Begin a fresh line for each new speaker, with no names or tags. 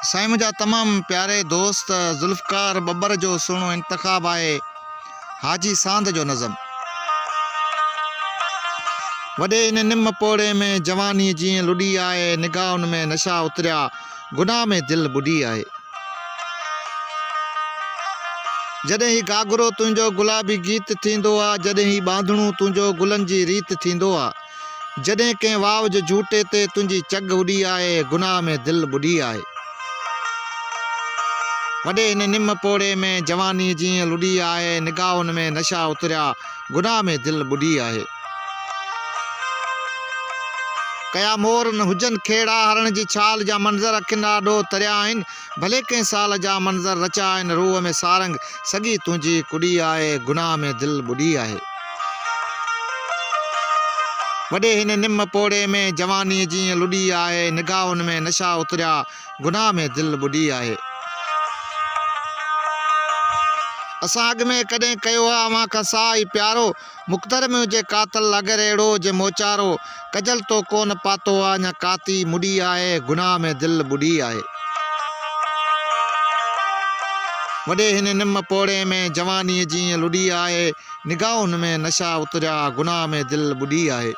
साईं मुझा तमाम प्यारे दोस्त ज़ुल्फ़कार बब्बर जो सुहिणो इंतख़ाब है हाजी सांद जो नज़म। वॾे इन निम पोड़े में जवानी जीअं लुॾी आहे, निगाहुनि में नशा उतरिया, गुनाह में दिल बुॾी आहे। जॾहिं ही घाघरो तुंहिंजो गुलाबी गीत थींदो आहे, जॾहिं ही ॿांधणो तुंहिंजो गुलनि जी रीत थींदो आहे, जॾहिं कंहिं वाव जे झूटे ते तुंहिंजी चग उॾी आहे, गुनाह में दिल बुॾी आहे। वॾे हिन निम पोड़े में जवानी जीअं लुॾी आहे, निगाहुनि में नशा उतरिया, गुनाह में दिल बुॾी आहे। कया मोर न हुजनि खेड़ा, हरण जी छाल जा मंज़र अखियुनि ॾाढो तरिया आहिनि, भले कंहिं साल जा मंज़र रचिया आहिनि, रूह में सारंग सॻी तुंहिंजी कुड़ी आहे, गुनाह में दिल बुॾी आहे। वॾे हिन निम पोड़े में जवानी जीअं लुॾी आहे, निगाहुनि में नशा उतरिया, गुनाह में दिल बुॾी आहे। असां अॻ में कॾहिं कयो आहे अव्हां खां साह ई प्यारो, मुक़्तर में हुजे कातल अगर अहिड़ो हुजे मोचारो, कजल तो कोन पातो आहे अञा काती मुड़ी आहे, गुनाह में दिल बुॾी आहे। वॾे हिन निम पोड़े में जवानी जीअं लुॾी आहे, निगाहुनि में नशा उतरिया, गुनाह में दिल बुॾी आहे।